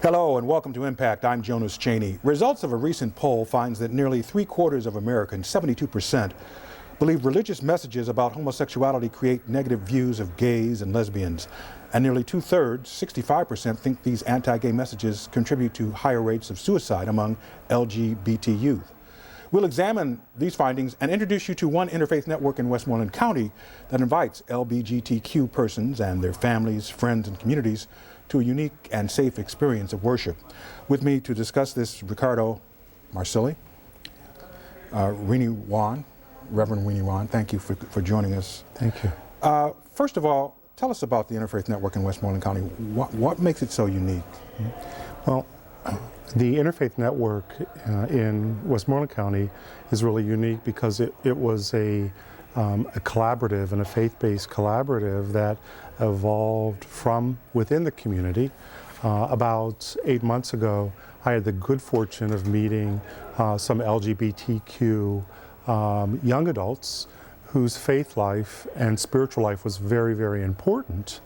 Hello and welcome to Impact. I'm Jonas Cheney. Results of a recent poll finds that nearly 3/4 of Americans, 72%, believe religious messages about homosexuality create negative views of gays and lesbians. And nearly 2/3, 65%, think these anti-gay messages contribute to higher rates of suicide among LGBT youth. We'll examine these findings and introduce you to one interfaith network in Westmoreland County that invites LBGTQ persons and their families, friends, and communities to a unique and safe experience of worship. With me to discuss this, Ricardo Marsili, Renee Waun, Reverend Renee Waun. Thank you for joining us. Thank you. First of all, tell us about the Interfaith Network in Westmoreland County. What makes it so unique? Well, the Interfaith Network in Westmoreland County is really unique because it was a collaborative and a faith-based collaborative that evolved from within the community. About 8 months ago, I had the good fortune of meeting some LGBTQ young adults whose faith life and spiritual life was very, very important.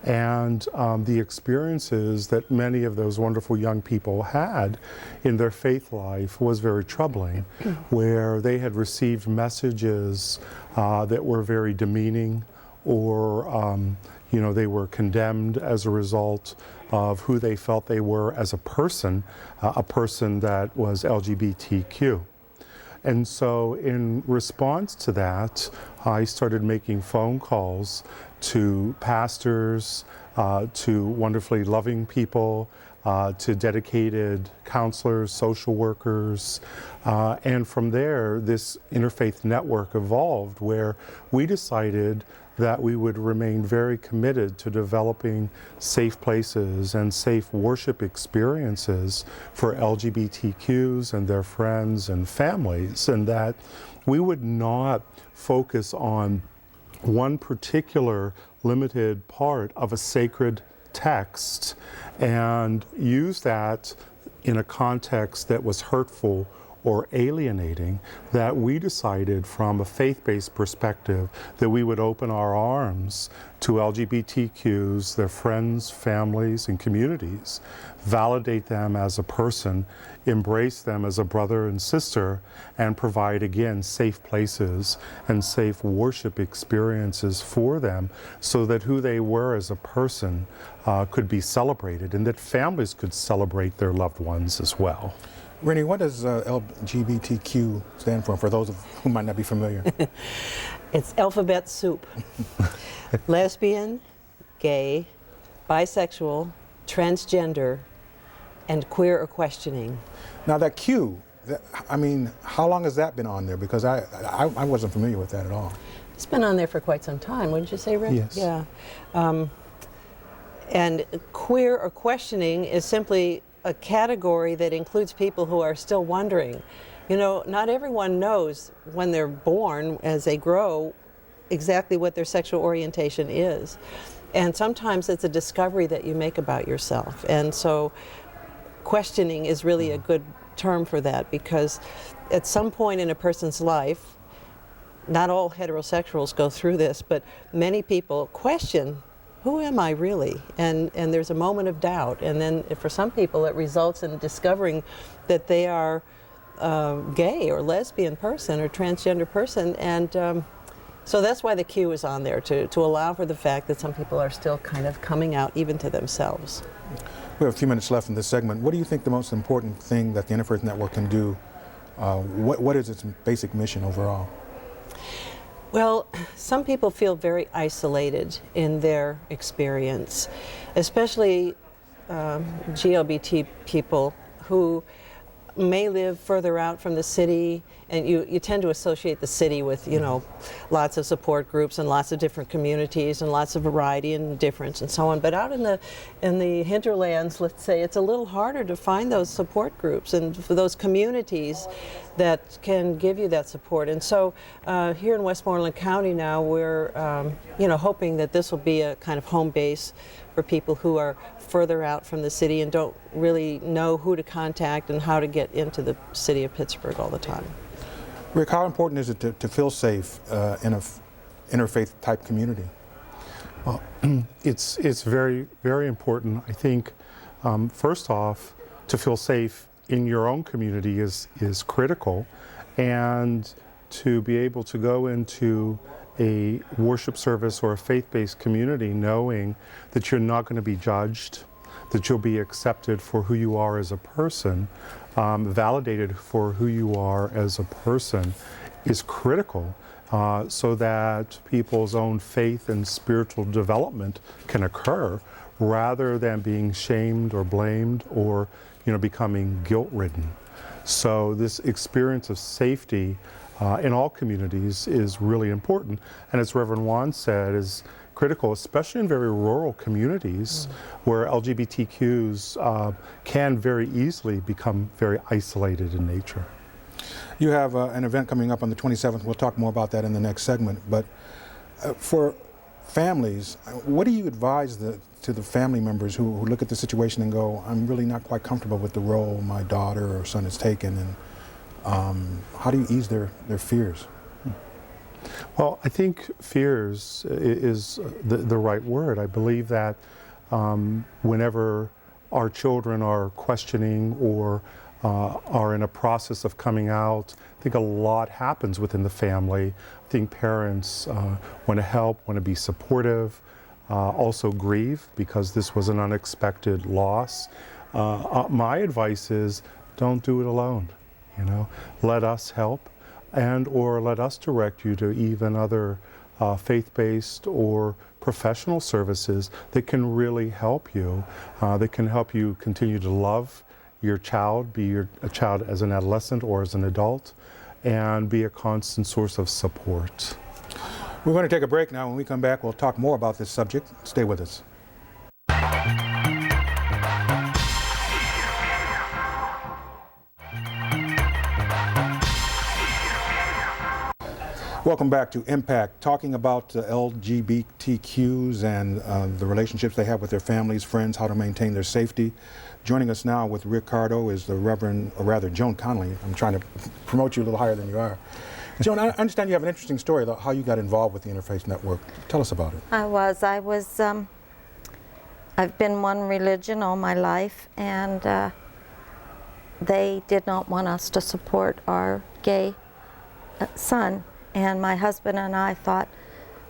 And the experiences that many of those wonderful young people had in their faith life was very troubling, where they had received messages that were very demeaning, or they were condemned as a result of who they felt they were as a person that was LGBTQ. And so in response to that, I started making phone calls to pastors, to wonderfully loving people, to dedicated counselors, social workers, and from there, this interfaith network evolved, where we decided that we would remain very committed to developing safe places and safe worship experiences for LGBTQs and their friends and families, and that we would not focus on one particular limited part of a sacred text and use that in a context that was hurtful or alienating, that we decided from a faith-based perspective that we would open our arms to LGBTQs, their friends, families, and communities, validate them as a person, embrace them as a brother and sister, and provide, again, safe places and safe worship experiences for them so that who they were as a person could be celebrated, and that families could celebrate their loved ones as well. Renee, what does LGBTQ stand for those who might not be familiar? It's alphabet soup. Lesbian, gay, bisexual, transgender, and queer or questioning. Now that Q, how long has that been on there? Because I wasn't familiar with that at all. It's been on there for quite some time, wouldn't you say, Rick? Yes. Yeah. And queer or questioning is simply a category that includes people who are still wondering. You know, not everyone knows when they're born, as they grow, exactly what their sexual orientation is. And sometimes it's a discovery that you make about yourself. And so questioning is really a good term for that, because at some point in a person's life, not all heterosexuals go through this, but many people question, who am I really? And there's a moment of doubt. And then for some people it results in discovering that they are gay or lesbian person or transgender person. And so that's why the Q is on there, to allow for the fact that some people are still kind of coming out even to themselves. We have a few minutes left in this segment. What do you think the most important thing that the Interfaith Network can do? What is its basic mission overall? Well, some people feel very isolated in their experience, especially GLBT people who may live further out from the city, and you tend to associate the city with, lots of support groups and lots of different communities and lots of variety and difference and so on. But out in the hinterlands, let's say, it's a little harder to find those support groups and for those communities that can give you that support. And so here in Westmoreland County now, we're hoping that this will be a kind of home base for people who are further out from the city and don't really know who to contact and how to get into the city of Pittsburgh all the time. Rick, how important is it to feel safe in an interfaith type community? Well, it's very, very important. I think First off, to feel safe in your own community is critical, and to be able to go into a worship service or a faith-based community knowing that you're not going to be judged, that you'll be accepted for who you are as a person, validated for who you are as a person, is critical, so that people's own faith and spiritual development can occur rather than being shamed or blamed or becoming guilt-ridden. So this experience of safety in all communities is really important, and as Reverend Waun said, is critical, especially in very rural communities where LGBTQs can very easily become very isolated in nature. You have an event coming up on the 27th. We'll talk more about that in the next segment. But for families, what do you advise to the family members who look at the situation and go, I'm really not quite comfortable with the role my daughter or son has taken, and how do you ease their fears? Well, I think fears is the right word. I believe that whenever our children are questioning or are in a process of coming out, I think a lot happens within the family. I think parents want to help, want to be supportive, also grieve because this was an unexpected loss. My advice is don't do it alone. Let us help, and or let us direct you to even other faith-based or professional services that can really help you, that can help you continue to love your child, be a child as an adolescent or as an adult, and be a constant source of support. We're going to take a break now. When we come back, we'll talk more about this subject. Stay with us. Welcome back to Impact, talking about LGBTQs and the relationships they have with their families, friends, how to maintain their safety. Joining us now with Ricardo is the Reverend, or rather Joan Connolly. I'm trying to promote you a little higher than you are. Joan, I understand you have an interesting story about how you got involved with the Interfaith Network. Tell us about it. I've been one religion all my life, and they did not want us to support our gay son. And my husband and I thought,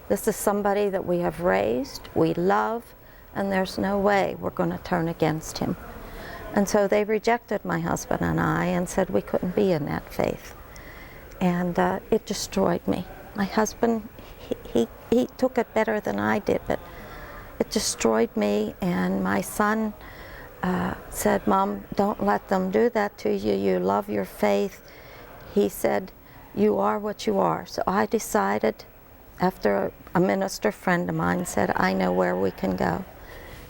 this is somebody that we have raised, we love, and there's no way we're going to turn against him. And so they rejected my husband and I and said we couldn't be in that faith. And it destroyed me. My husband, he took it better than I did, but it destroyed me. And my son said, Mom, don't let them do that to you. You love your faith. He said, you are what you are. So I decided, after a minister friend of mine said, I know where we can go.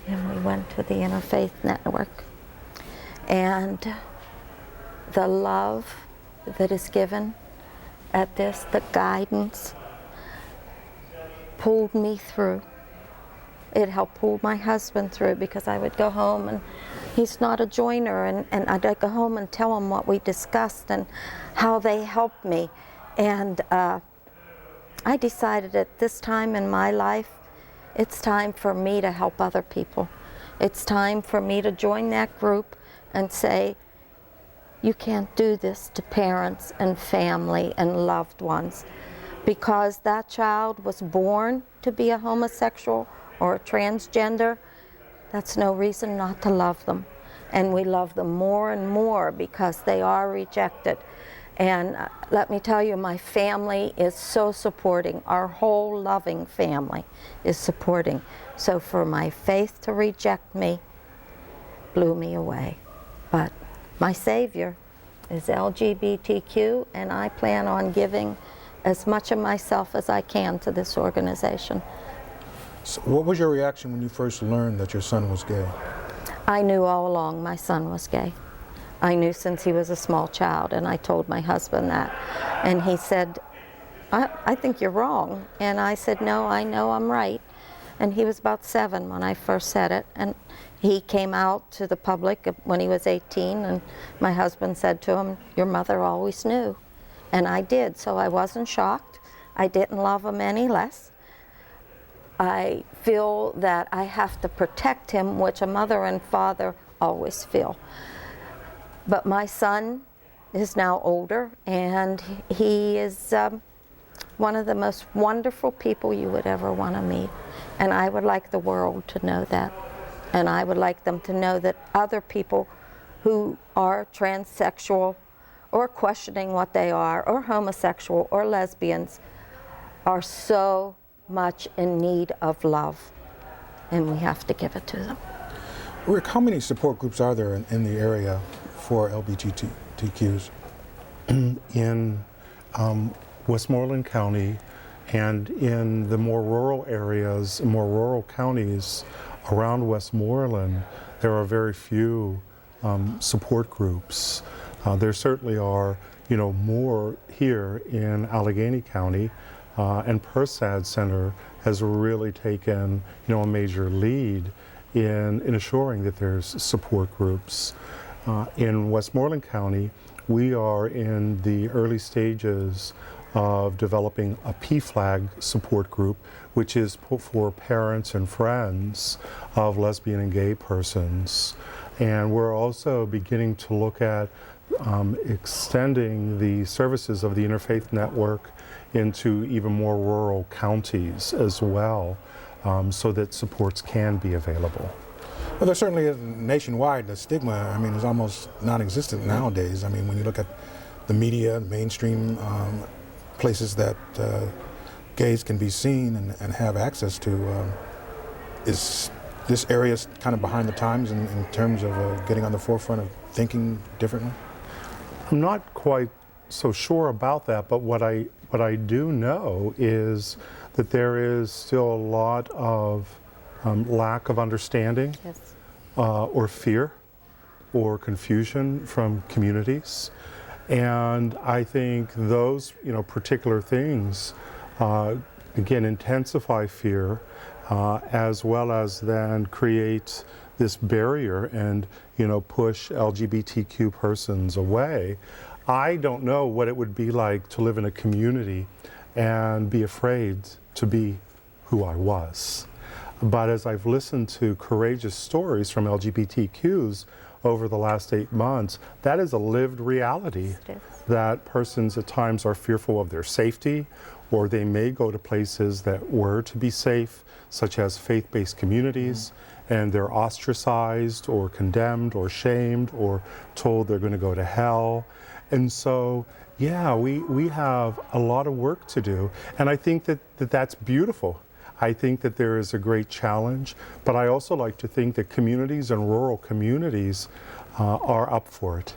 And we went to the Interfaith Network. And the love that is given at this, the guidance, pulled me through. It helped pull my husband through, because I would go home and he's not a joiner, and I'd go home and tell him what we discussed and how they helped me. And I decided at this time in my life, it's time for me to help other people. It's time for me to join that group and say, you can't do this to parents and family and loved ones. Because that child was born to be a homosexual or a transgender, that's no reason not to love them. And we love them more and more because they are rejected. And let me tell you, my family is so supporting. Our whole loving family is supporting. So for my faith to reject me blew me away. But my Savior is LGBTQ, and I plan on giving as much of myself as I can to this organization. So what was your reaction when you first learned that your son was gay? I knew all along my son was gay. I knew since he was a small child, and I told my husband that. And he said, I think you're wrong. And I said, no, I know I'm right. And he was about 7 when I first said it. And he came out to the public when he was 18, and my husband said to him, your mother always knew. And I did, so I wasn't shocked. I didn't love him any less. I feel that I have to protect him, which a mother and father always feel. But my son is now older, and he is one of the most wonderful people you would ever want to meet. And I would like the world to know that. And I would like them to know that other people who are transsexual or questioning what they are, or homosexual or lesbians, are so much in need of love. And we have to give it to them. Rick, how many support groups are there in the area for LBGTQs? In Westmoreland County and in the more rural areas, more rural counties around Westmoreland, there are very few support groups. There certainly are, more here in Allegheny County, and PERSAD Center has really taken, a major lead in assuring that there's support groups. In Westmoreland County, we are in the early stages of developing a PFLAG support group, which is for parents and friends of lesbian and gay persons. And we're also beginning to look at extending the services of the Interfaith Network into even more rural counties as well, so that supports can be available. Well, there certainly is nationwide. The stigma, is almost non-existent nowadays. When you look at the media, mainstream places that gays can be seen and have access to, is this area kind of behind the times in terms of getting on the forefront of thinking differently? I'm not quite so sure about that, but what I do know is that there is still a lot of lack of understanding, Yes. Or fear or confusion from communities. And I think those particular things again intensify fear, as well as then create this barrier and push LGBTQ persons away. I don't know what it would be like to live in a community and be afraid to be who I was. But as I've listened to courageous stories from LGBTQs over the last 8 months, that is a lived reality, that persons at times are fearful of their safety, or they may go to places that were to be safe, such as faith-based communities, and they're ostracized or condemned or shamed or told they're going to go to hell. And so, yeah, we have a lot of work to do, and I think that's beautiful. I think that there is a great challenge, but I also like to think that communities and rural communities are up for it.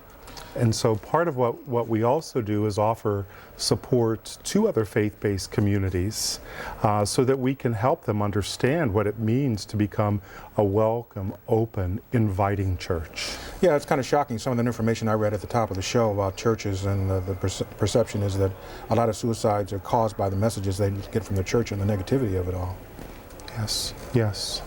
And so part of what we also do is offer support to other faith-based communities so that we can help them understand what it means to become a welcome, open, inviting church. Yeah, it's kind of shocking, some of the information I read at the top of the show about churches, and the perception is that a lot of suicides are caused by the messages they get from the church and the negativity of it all. Yes, yes.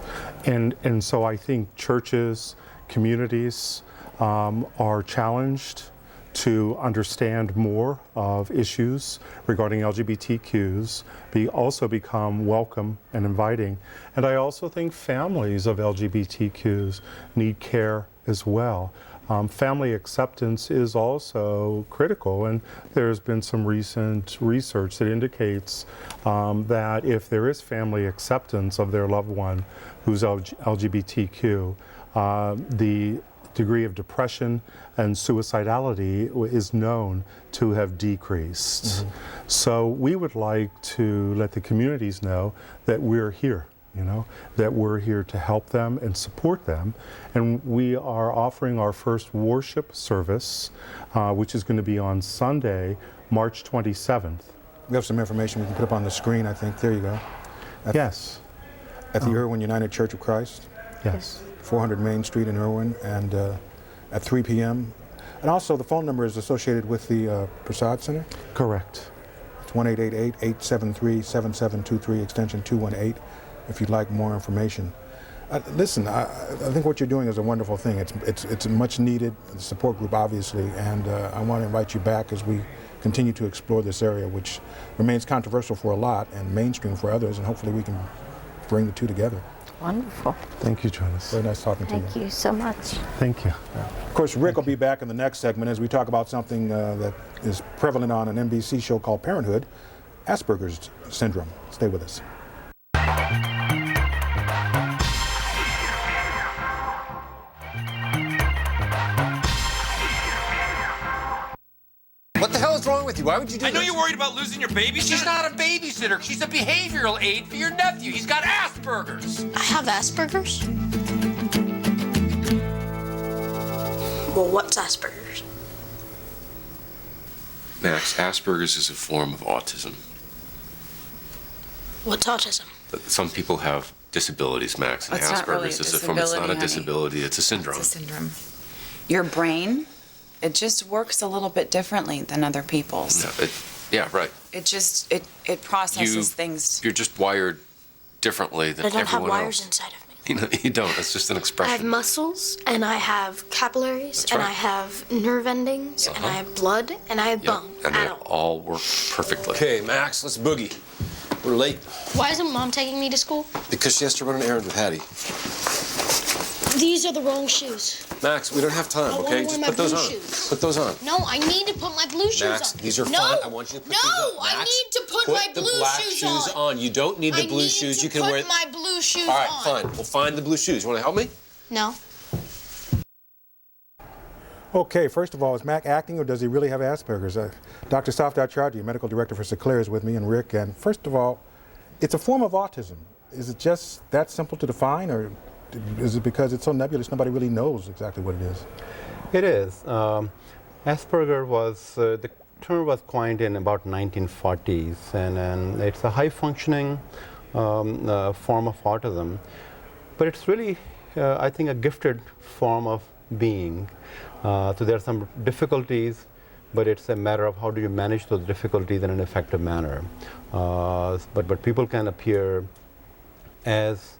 And so I think churches, communities, are challenged to understand more of issues regarding LGBTQs, also become welcome and inviting. And I also think families of LGBTQs need care as well. Family acceptance is also critical, and there's been some recent research that indicates that if there is family acceptance of their loved one who's LGBTQ, the degree of depression and suicidality is known to have decreased. Mm-hmm. So we would like to let the communities know that we're here, that we're here to help them and support them. And we are offering our first worship service, which is going to be on Sunday, March 27th. We have some information we can put up on the screen, I think. There you go. Yes. At the Irwin United Church of Christ. Yes. 400 Main Street in Irwin, and at 3 p.m. And also the phone number is associated with the Prasad Center? Correct. It's 1-888-873-7723, extension 218, if you'd like more information. Listen, I think what you're doing is a wonderful thing. It's much needed, the support group obviously, and I want to invite you back as we continue to explore this area, which remains controversial for a lot and mainstream for others, and hopefully we can bring the two together. Wonderful. Thank you, Jonas. Very nice talking to you. Thank you so much. Thank you. Of course, Rick will be back in the next segment as we talk about something that is prevalent on an NBC show called Parenthood, Asperger's syndrome. Stay with us. What the hell is wrong with you? Why would you do I know this? you're worried about losing your babysitter. She's not a babysitter. She's a behavioral aid for your nephew. He's got Asperger's. I have Asperger's? Well, what's Asperger's? Max, Asperger's is a form of autism. What's autism? Some people have disabilities, Max, and It's not really a Asperger's is a form. It's not a disability, honey. disability, it's a syndrome. It's a syndrome. Your brain, it just works a little bit differently than other people's. No, yeah, right. It just, it processes things. You're just wired differently than I don't everyone have wires else. inside of me. You don't. It's just an I have expression. muscles, and I have capillaries, That's and right. I have nerve endings, and I have blood, and I have Yep, bone. and they Adult. all work perfectly. Okay, Max, let's boogie. We're late Why isn't Mom taking me to school? because she has to run an errand with Hattie. These are the wrong shoes. Max, we don't have time, I wanna okay? wear Just my put those blue on. shoes. Put those on. No, I need to put my blue shoes Max, on. these are no, fine. I want you to put no, these on. I Max, need to put my the blue black shoes on. You don't need the blue shoes. You can wear. I need to put my blue shoes All right, on. fine. We'll find the blue shoes. You want to help me? No. Okay, first of all, is Mac acting or does he really have Asperger's? Dr. Safdar, medical director for Sinclair, is with me, and Rick. And first of all, it's a form of autism. Is it just that simple to define, or is it because it's so nebulous nobody really knows exactly what it is? It is. Asperger was, the term was coined in about 1940s, and it's a high-functioning form of autism. But it's really, I think, a gifted form of being. So there are some difficulties, but it's a matter of how do you manage those difficulties in an effective manner. But people can appear as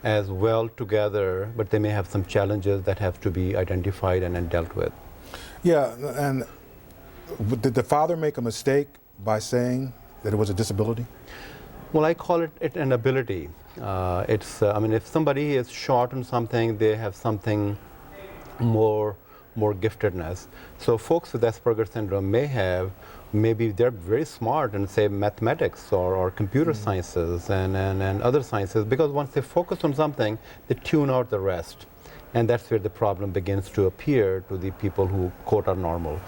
well together, but they may have some challenges that have to be identified and dealt with. Yeah, and did the father make a mistake by saying that it was a disability? Well, I call it an ability. I mean, if somebody is short on something, they have something more giftedness. So folks with Asperger's syndrome maybe they're very smart in, say, mathematics or computer sciences and other sciences, because once they focus on something, they tune out the rest. And that's where the problem begins to appear to the people who, quote, are normal.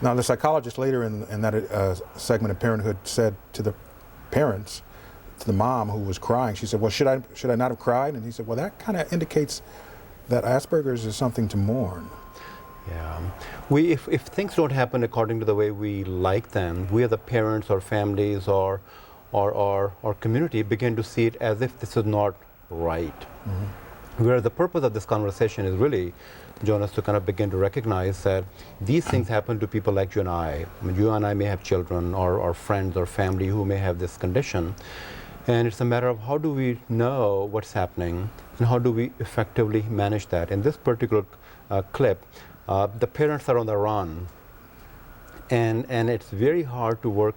Now, the psychologist later in that segment of Parenthood said to the parents, to the mom who was crying, she said, well, should I not have cried? And he said, well, that kind of indicates that Asperger's is something to mourn. Yeah. If things don't happen according to the way we like them, we as the parents or families or community begin to see it as if this is not right. Mm-hmm. Whereas the purpose of this conversation is really, Jonas, to kind of begin to recognize that these things happen to people like you and I. I mean, you and I may have children or friends or family who may have this condition. And it's a matter of how do we know what's happening and how do we effectively manage that. In this particular clip, the parents are on the run, and it's very hard to work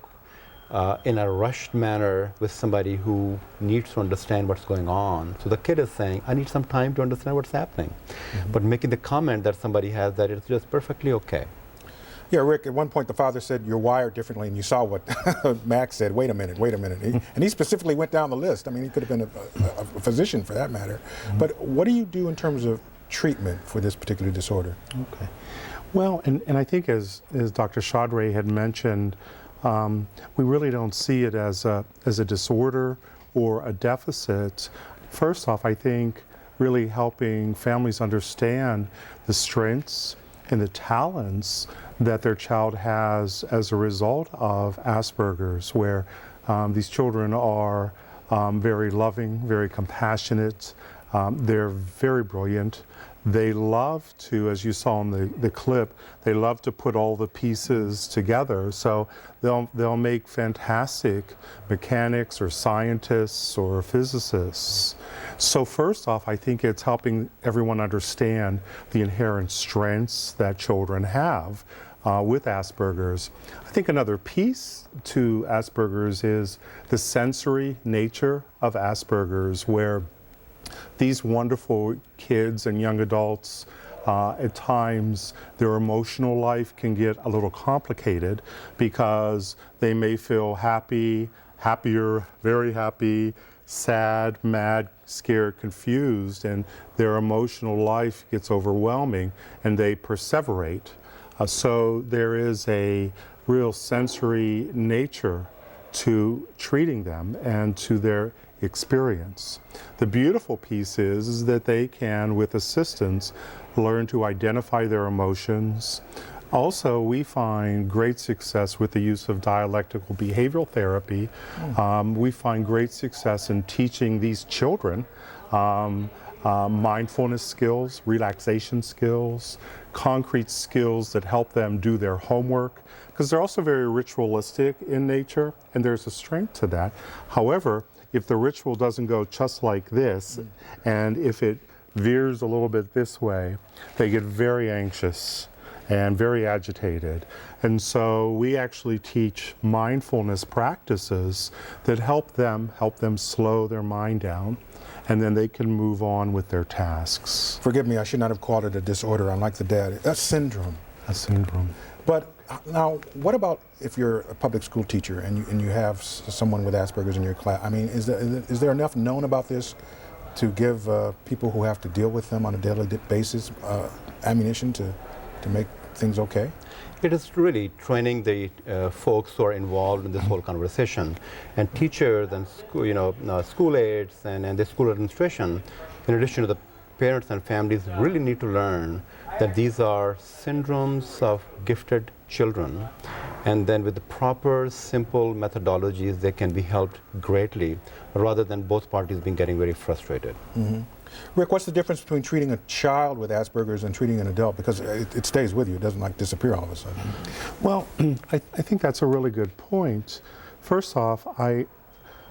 in a rushed manner with somebody who needs to understand what's going on. So the kid is saying, I need some time to understand what's happening. Mm-hmm. But making the comment that somebody has that it's just perfectly okay. Yeah, Rick, at one point the father said, you're wired differently, and you saw what Max said, wait a minute. And he specifically went down the list. I mean, he could have been a physician for that matter. Mm-hmm. But what do you do in terms of treatment for this particular disorder? Okay. Well, and I think as Dr. Chaudhry had mentioned, we really don't see it as a disorder or a deficit. First off, I think really helping families understand the strengths and the talents that their child has as a result of Asperger's, where these children are very loving, very compassionate, they're very brilliant. They love to, as you saw in the clip, they love to put all the pieces together. So they'll make fantastic mechanics or scientists or physicists. So first off, I think it's helping everyone understand the inherent strengths that children have with Asperger's. I think another piece to Asperger's is the sensory nature of Asperger's, where these wonderful kids and young adults, at times their emotional life can get a little complicated because they may feel happy, happier, very happy, sad, mad, scared, confused, and their emotional life gets overwhelming and they perseverate. So there is a real sensory nature to treating them and to their experience. The beautiful piece is that they can, with assistance, learn to identify their emotions. Also, we find great success with the use of dialectical behavioral therapy. We find great success in teaching these children mindfulness skills, relaxation skills, concrete skills that help them do their homework, because they're also very ritualistic in nature, and there's a strength to that. However, if the ritual doesn't go just like this, and if it veers a little bit this way, they get very anxious and very agitated. And so we actually teach mindfulness practices that help them slow their mind down, and then they can move on with their tasks. Forgive me, I should not have called it a disorder. I'm like the dad. A syndrome. A syndrome. But now, what about if you're a public school teacher and you have someone with Asperger's in your class? I mean, is there enough known about this to give people who have to deal with them on a daily basis ammunition to make things okay? It is really training the folks who are involved in this whole conversation, and teachers and school aides and the school administration, in addition to the parents and families, really need to learn that these are syndromes of gifted children, and then with the proper, simple methodologies, they can be helped greatly, rather than both parties getting very frustrated. Mm-hmm. Rick, what's the difference between treating a child with Asperger's and treating an adult? Because it stays with you, it doesn't like disappear all of a sudden. Well, I think that's a really good point. First off, I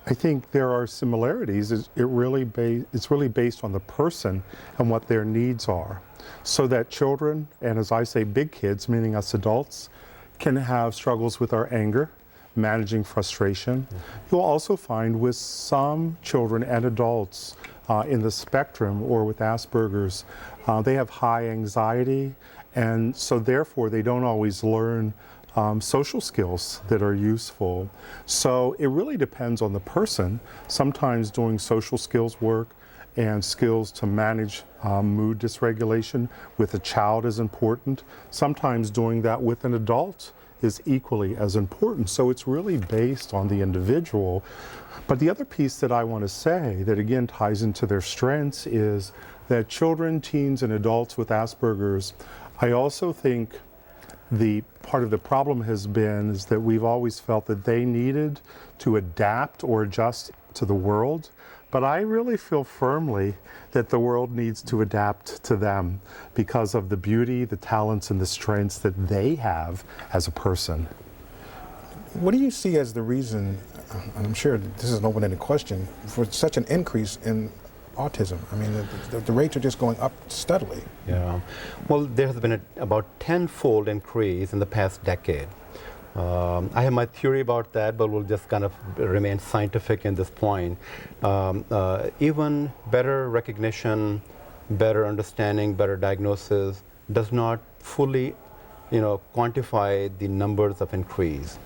think there are similarities. It's really based on the person and what their needs are. So that children, and as I say, big kids, meaning us adults, can have struggles with our anger, managing frustration. You'll also find with some children and adults in the spectrum or with Asperger's, they have high anxiety, and so therefore they don't always learn social skills that are useful. So it really depends on the person. Sometimes doing social skills work and skills to manage mood dysregulation with a child is important. Sometimes doing that with an adult is equally as important. So it's really based on the individual. But the other piece that I want to say that again ties into their strengths is that children, teens, and adults with Asperger's, I also think the part of the problem has been is that we've always felt that they needed to adapt or adjust to the world. But I really feel firmly that the world needs to adapt to them because of the beauty, the talents, and the strengths that they have as a person. What do you see as the reason, and I'm sure this is an open-ended question, for such an increase in autism? I mean, the rates are just going up steadily. Yeah. Well, there has been about 10-fold increase in the past decade. I have my theory about that, but we'll just kind of remain scientific in this point. Even better recognition, better understanding, better diagnosis does not fully, quantify the numbers of increase.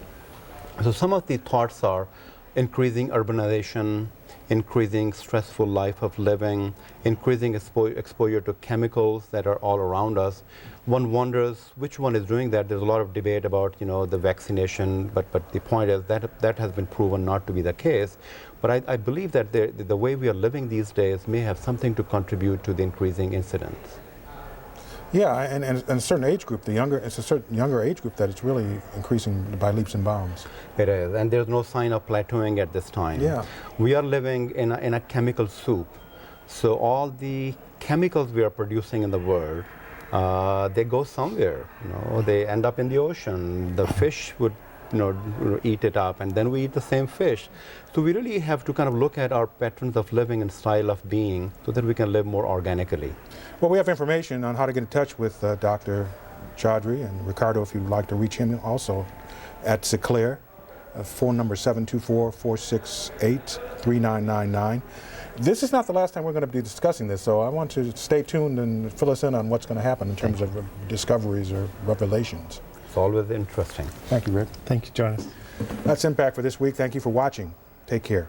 So some of the thoughts are increasing urbanization, increasing stressful life of living, increasing exposure to chemicals that are all around us. One wonders which one is doing that. There's a lot of debate about the vaccination, but the point is that has been proven not to be the case. But I believe that the way we are living these days may have something to contribute to the increasing incidence. Yeah, and a certain age group, it's a certain younger age group that it's really increasing by leaps and bounds. It is, and there's no sign of plateauing at this time. Yeah. We are living in a chemical soup. So all the chemicals we are producing in the world, they go somewhere. They end up in the ocean. The fish would eat it up, and then we eat the same fish. So we really have to kind of look at our patterns of living and style of being so that we can live more organically. Well, we have information on how to get in touch with Dr. Chaudhry and Ricardo if you'd like to reach him also at Seclair. Phone number 724-468-3999. This is not the last time we're going to be discussing this, so I want to stay tuned and fill us in on what's going to happen in terms of discoveries or revelations. It's always interesting. Thank you, Rick. Thank you, Jonas. That's Impact for this week. Thank you for watching. Take care.